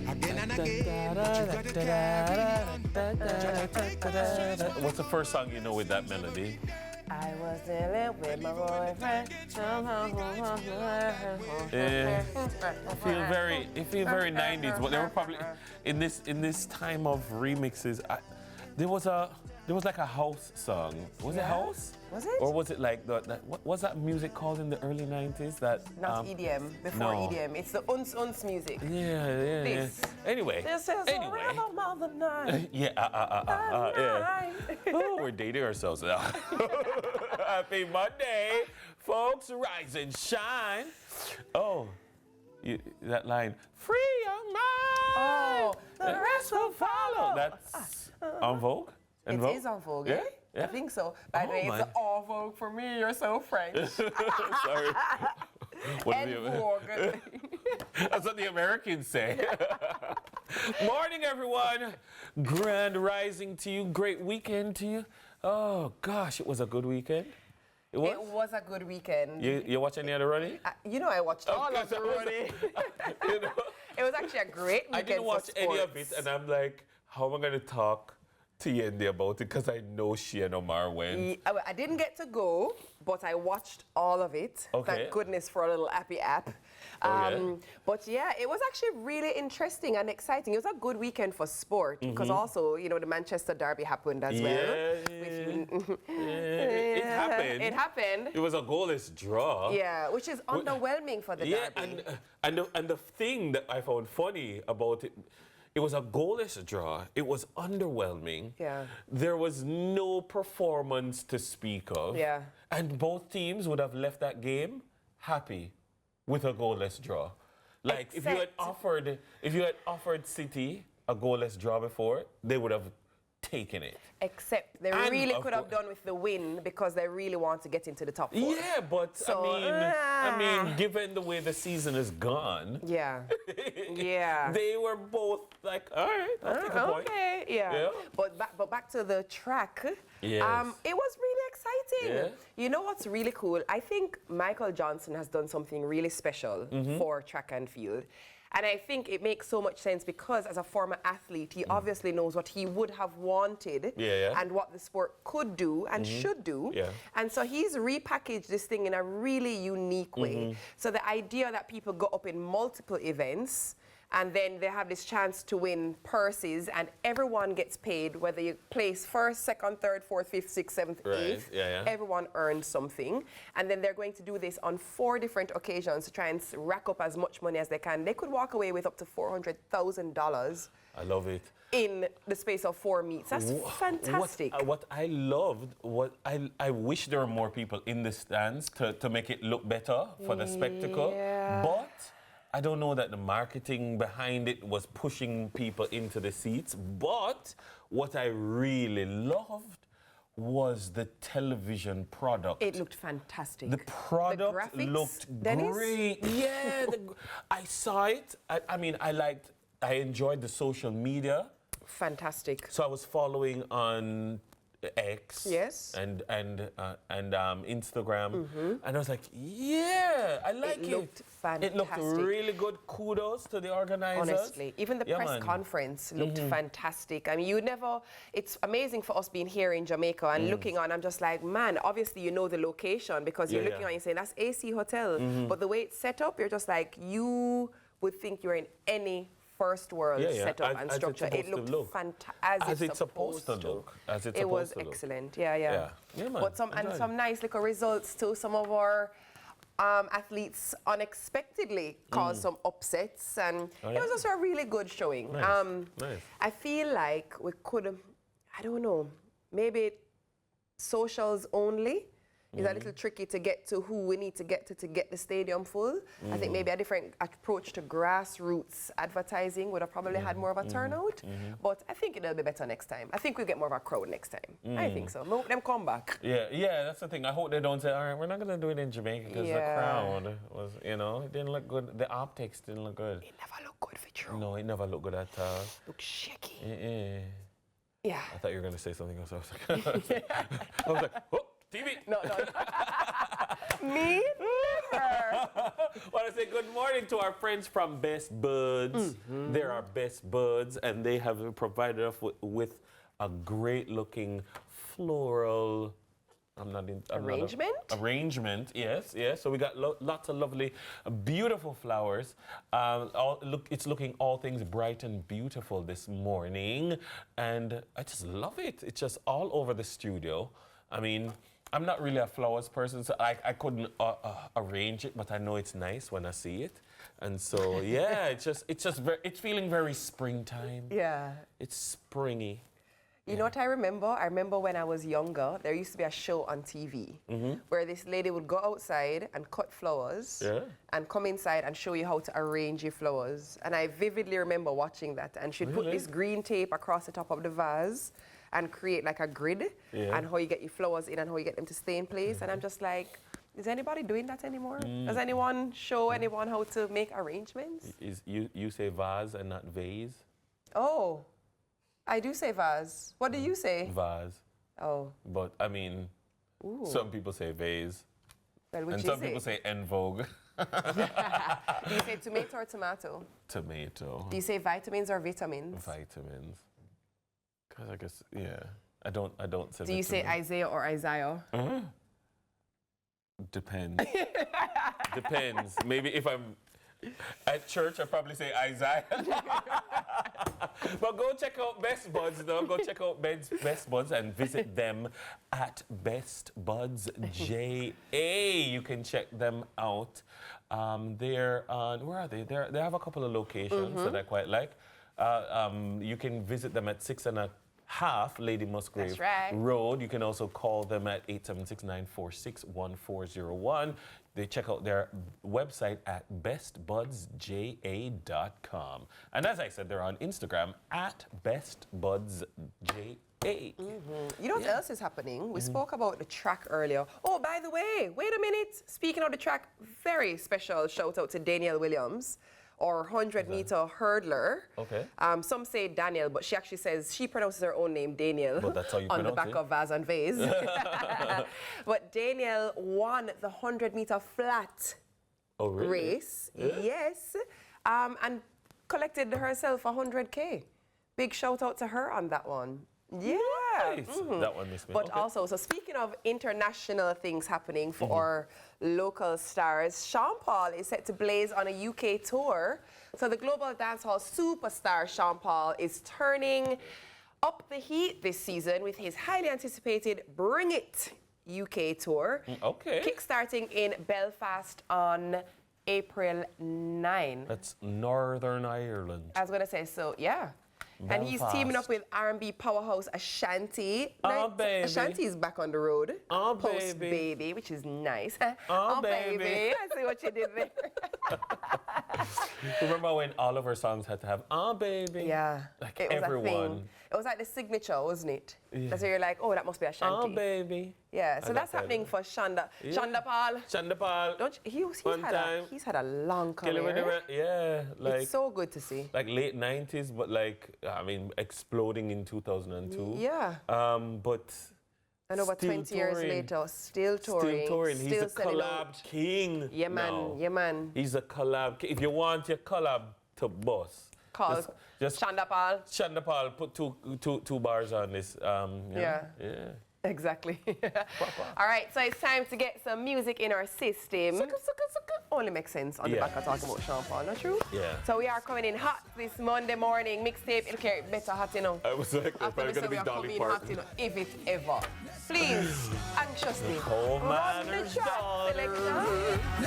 again and again. But you gotta carry on. What's the first song you know with that melody? I was dealing with my boyfriend. It feel very 90s, but they were probably in this time of remixes. There was like a house song. Was it house? Was it? Or was it like what was that music called in the early 90s? That Not EDM. Before EDM, it's the uns music. Yeah. This. Anyway. This is the rhythm of the night. Yeah. Oh, we're dating ourselves now. Happy Monday, folks. Rise and shine. Oh, that line. Free your mind. Oh, the rest will follow. That's en vogue. It is en vogue, yeah? eh? Yeah. I think so. By the way, it's en vogue for me. You're so French. Sorry. En vogue. That's what the Americans say. Morning, everyone. Grand rising to you. Great weekend to you. Oh, gosh, it was a good weekend. It was? It was a good weekend. You watch any other running? I watched all of the running. It was actually a great weekend. I didn't watch any of it, and I'm like, how am I going to talk to Yendi about it? Because I know she and Omar went. I didn't get to go, but I watched all of it. Okay. Thank goodness for a little appy app. But yeah, it was actually really interesting and exciting. It was a good weekend for sport because also, the Manchester derby happened as well. It happened. It happened. It was a goalless draw. Yeah, which is underwhelming for the derby. And the thing that I found funny about it, it was a goalless draw. It was underwhelming. Yeah. There was no performance to speak of. Yeah. And both teams would have left that game happy with a goalless draw. Like if you had offered City a goalless draw before, they would have taken it. Except they really could have done with the win because they really want to get into the top 4. Yeah, but So, I mean, given the way the season is gone, yeah. they were both like, all right, I'll take a point. Okay, yeah. But back to the track. Yes. It was really exciting. Yeah. You know what's really cool? I think Michael Johnson has done something really special for track and field. And I think it makes so much sense because as a former athlete, he obviously knows what he would have wanted and what the sport could do and should do. Yeah. And so he's repackaged this thing in a really unique way. So the idea that people go up in multiple events and then they have this chance to win purses and everyone gets paid, whether you place first, second, third, fourth, fifth, sixth, seventh, eighth. Everyone earns something. And then they're going to do this on 4 different occasions to try and rack up as much money as they can. They could walk away with up to $400,000. I love it. In the space of 4 meets. That's fantastic. What I loved, I wish there were more people in the stands to make it look better for the spectacle. But I don't know that the marketing behind it was pushing people into the seats. But what I really loved was the television product. It looked fantastic. The product looked great. Yeah, I saw it. I enjoyed the social media. Fantastic. So I was following on X and Instagram, and I was like, yeah, I like it. It looked fantastic. It looked really good. Kudos to the organizers. Honestly, even the press conference looked fantastic. I mean, it's amazing for us being here in Jamaica and looking on, I'm just like, man, obviously you know the location because you're looking on, you're saying, that's AC Hotel. But the way it's set up, you're just like, you would think you're in any first world setup and structure. It looked fantastic as it's supposed to look. It was excellent. Yeah, man, but some nice little results too. Some of our athletes unexpectedly caused some upsets, and it was also a really good showing. Nice. I feel like we could, I don't know, maybe socials only. It's a little tricky to get to who we need to get to get the stadium full. I think maybe a different approach to grassroots advertising would have probably had more of a turnout. But I think it'll be better next time. I think we'll get more of a crowd next time. I think so. Hope them come back. Yeah, that's the thing. I hope they don't say, all right, we're not going to do it in Jamaica because the crowd was, it didn't look good. The optics didn't look good. It never looked good for true. No, it never looked good at all. Looked shaky. Yeah. I thought you were going to say something else. I was like, oh, TV. No. Me? Want to say good morning to our friends from Best Buds. There are Best Buds, and they have provided us with a great-looking floral. Arrangement, yes. So we got lots of lovely, beautiful flowers. It's looking all things bright and beautiful this morning, and I just love it. It's just all over the studio. I mean, I'm not really a flowers person, so I couldn't arrange it, but I know it's nice when I see it. And so, yeah, it's feeling very springtime. Yeah. It's springy. You know what I remember? I remember when I was younger, there used to be a show on TV where this lady would go outside and cut flowers and come inside and show you how to arrange your flowers. And I vividly remember watching that. And she'd put this green tape across the top of the vase and create like a grid and how you get your flowers in and how you get them to stay in place. And I'm just like, is anybody doing that anymore? Does anyone show anyone how to make arrangements? You say vase and not vase? Oh. I do say vase. What do you say? Vase. Oh. But, I mean, some people say vase. Well, and some people say en vogue. Do you say tomato or tomato? Tomato. Do you say vitamins or vitamins? Vitamins. Because I guess, yeah. I don't say Do you say Isaiah or Isaiah? Depends. Depends. Maybe if I'm at church, I probably say Isaiah. But go check out Best Buds, though. Go check out Best Buds and visit them at Best Buds JA. You can check them out. They're on, where are they? They have a couple of locations that I quite like. You can visit them at 6.5 Lady Musgrave Road. You can also call them at 876-946-1401. They check out their website at bestbudsja.com. And as I said, they're on Instagram at bestbudsja. You know what else is happening? We spoke about the track earlier. Oh, by the way, wait a minute. Speaking of the track, very special shout out to Danielle Williams, or 100-meter hurdler. Okay. Some say Daniel, but she actually says, she pronounces her own name, Daniel, but that's how you on the pronounce back of Vase and Vase. But Daniel won the 100-meter flat race. Yes. And collected herself 100K. Big shout out to her on that one. Yeah. Nice. That one missed me. But also, so speaking of international things happening for our local stars, Sean Paul is set to blaze on a UK tour. So the global dancehall superstar Sean Paul is turning up the heat this season with his highly anticipated Bring It UK tour. Kickstarting in Belfast on April 9. That's Northern Ireland. I was going to say, so yeah. Belfast. And he's teaming up with R&B powerhouse Ashanti. Oh, baby. Ashanti is back on the road. Oh, Post baby. Which is nice. Oh, baby. I see what you did there. Remember when all of her songs had to have "Oh, baby"? Yeah. Like it was everyone. a thing. It was like the signature, wasn't it? Yeah. That's where you're like, oh, that must be Ashanti. Oh, baby. Yeah, so that's happening for Shonda. Yeah. Shonda Paul. Shonda Paul. He's had a long career. Yeah, like it's so good to see. Like late 90s, but like, I mean, exploding in 2002. Yeah. But and over 20 years later, still touring. Still touring. He's a collab king. Yeah, man. now. Yeah, man. He's a collab king. If you want your collab to boss, call just Shonda Paul. Shonda Paul, put two bars on this. Yeah. Yeah. Exactly. All right, so it's time to get some music in our system. Only makes sense on the back of talking about Sean Paul, not true? Yeah. So we are coming in hot this Monday morning. Mixtape, it'll carry better hot, you know. I was like, they're probably going to be Dolly Parton. Hot, you know, if it ever. Please, anxiously. Oh, run man, the track selection.